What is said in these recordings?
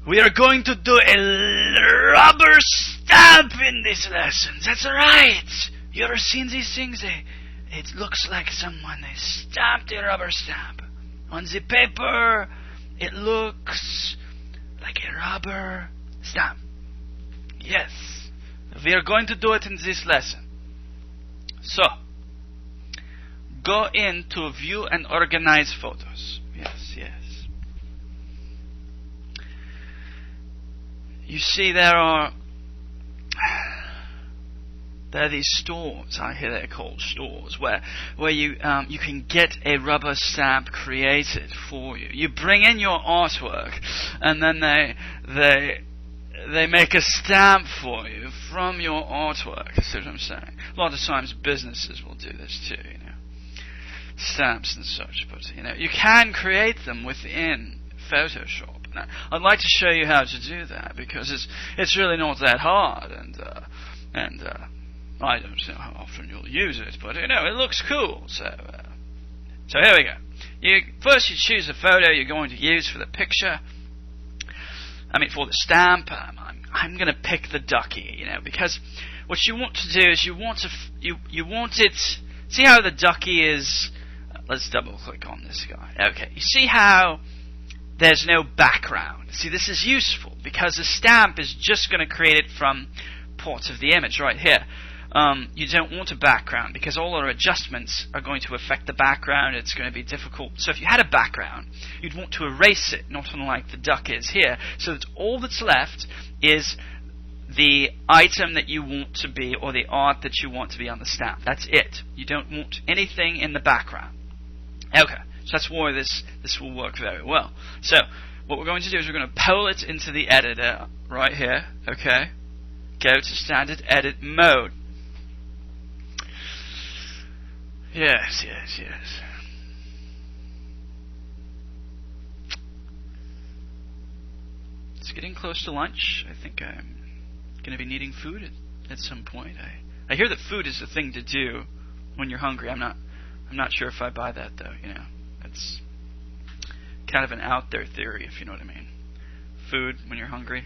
We are going to do a rubber stamp in this lesson. That's right. You ever seen these things? It looks like someone they stamped a rubber stamp on the paper. It looks like a rubber stamp. Yes, we are going to do it in this lesson. So, go into view and organize photos. Yes. You see there are these stores. I hear they're called stores where you can get a rubber stamp created for you. You bring in your artwork, and then they make a stamp for you from your artwork. See what I'm saying? A lot of times businesses will do this too, stamps and such. But you can create them within Photoshop. Now, I'd like to show you how to do that because it's really not that hard, and I don't know how often you'll use it, but it looks cool. So here we go. First you choose the photo you're going to use for the picture. For the stamp. I'm going to pick the ducky, because what you want to do is you want it. See how the ducky is. Let's double click on this guy. Okay, you see how there's no background. See, this is useful because the stamp is just going to create it from parts of the image right here. You don't want a background because all our adjustments are going to affect the background. It's going to be difficult. So if you had a background, you'd want to erase it, not unlike the duck is here, so that all that's left is the item that you want to be, or the art that you want to be on the stamp. That's it. You don't want anything in the background. Okay, so that's why this will work very well. So what we're going to do is we're going to pull it into the editor right here. Okay, go to standard edit mode. Yes. It's getting close to lunch. I think I'm going to be needing food at some point. I hear that food is the thing to do when you're hungry. I'm not sure if I buy that though. It's kind of an out there theory, if you know what I mean. Food when you're hungry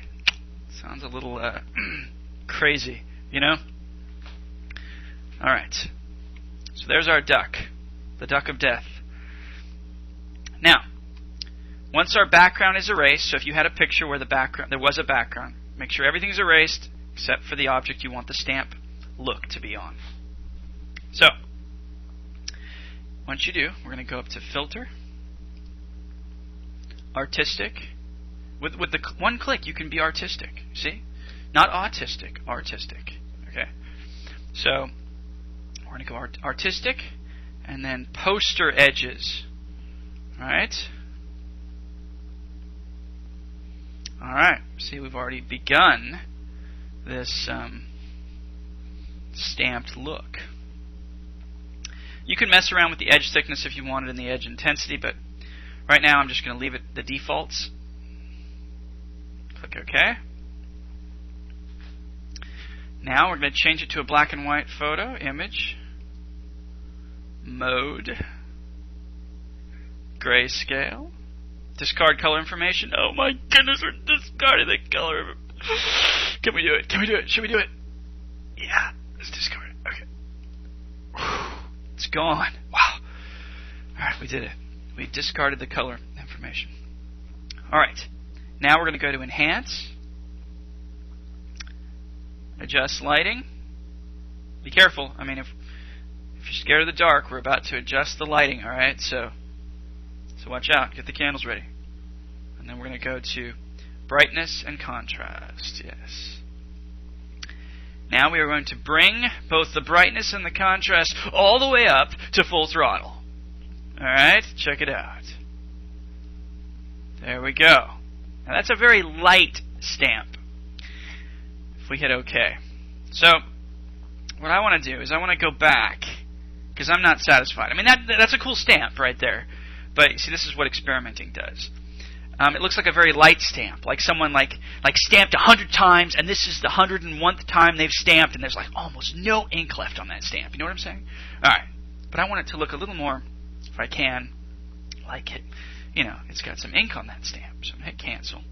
sounds a little crazy, All right. So there's our duck, the duck of death. Now, once our background is erased, so if you had a picture where there was a background, make sure everything's erased except for the object you want the stamp look to be on. So, once you do, we're going to go up to Filter, Artistic. With the one click, you can be artistic. See? Not autistic, artistic. Okay? So, we're going to go artistic, and then poster edges. Alright? Alright. See, we've already begun this stamped look. You can mess around with the edge thickness if you wanted and the edge intensity, but right now I'm just going to leave it the defaults. Click OK. Now we're going to change it to a black and white photo, image, mode, grayscale, discard color information. Oh my goodness, we're discarding the color. Can we do it? Should we do it? Yeah, let's discard it. Okay. Whew. It's gone. Wow. Alright, we did it. We discarded the color information. Alright. Now we're going to go to Enhance. Adjust lighting. Be careful. If you're scared of the dark, we're about to adjust the lighting, alright? So watch out. Get the candles ready. And then we're going to go to Brightness and Contrast. Yes. Now we are going to bring both the brightness and the contrast all the way up to full throttle. Alright, check it out. There we go. Now that's a very light stamp. If we hit OK. So, what I want to do is I want to go back, because I'm not satisfied. That's a cool stamp right there. But, see, this is what experimenting does. It looks like a very light stamp, like someone like stamped 100 times, and this is the 101th time they've stamped, and there's almost no ink left on that stamp. You know what I'm saying? All right, but I want it to look a little more, if I can, like it. It's got some ink on that stamp. So I'm gonna hit cancel.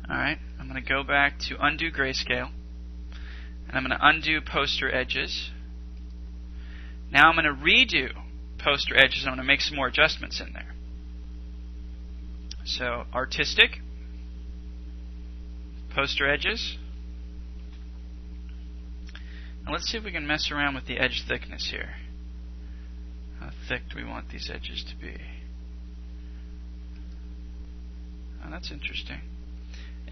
Alright, I'm going to go back to undo grayscale. And I'm going to undo poster edges. Now I'm going to redo poster edges and I'm going to make some more adjustments in there. So, artistic, poster edges. Now let's see if we can mess around with the edge thickness here. How thick do we want these edges to be? Oh, that's interesting.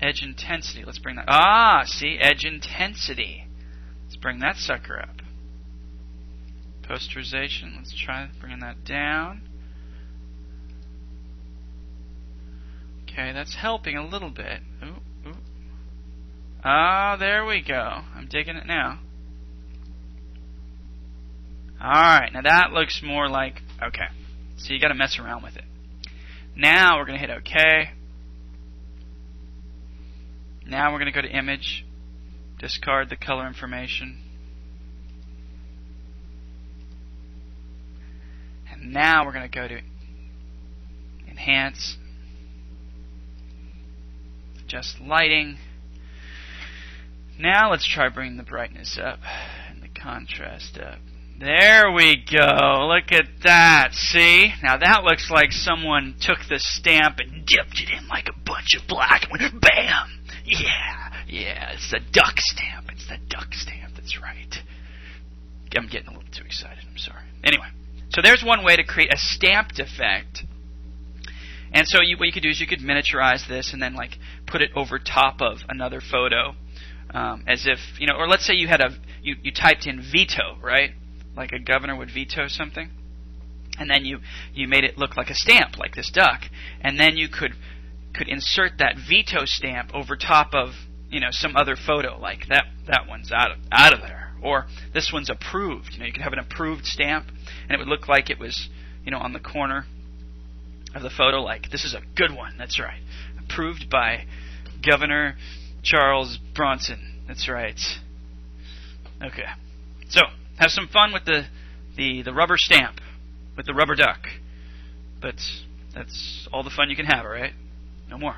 Edge intensity, let's bring that. See, edge intensity. Let's bring that sucker up. Posterization, let's try bringing that down. Okay, that's helping a little bit. Ooh, ooh. Ah, there we go. I'm digging it now. Alright, now that looks more like, okay. So you gotta mess around with it. Now we're gonna hit OK. Now we're gonna go to image, discard the color information. And now we're gonna go to enhance, adjust lighting. Now let's try bringing the brightness up and the contrast up. There we go. Look at that. See? Now that looks like someone took the stamp and dipped it in like a bunch of black and went BAM! Yeah, it's the duck stamp. It's the duck stamp. That's right. I'm getting a little too excited. I'm sorry. Anyway, so there's one way to create a stamped effect. And so what you could do is you could miniaturize this and then like put it over top of another photo, as if, you know, or let's say you had you typed in veto, right? Like a governor would veto something, and then you made it look like a stamp, like this duck, and then you could insert that veto stamp over top of, you know, some other photo, like that one's out of there, or this one's approved. You know, you could have an approved stamp, and it would look like it was, you know, on the corner of the photo, like this is a good one. That's right, approved by Governor Charles Bronson. That's right. Okay, so have some fun with the rubber stamp, with the rubber duck. But that's all the fun you can have, all right? No more.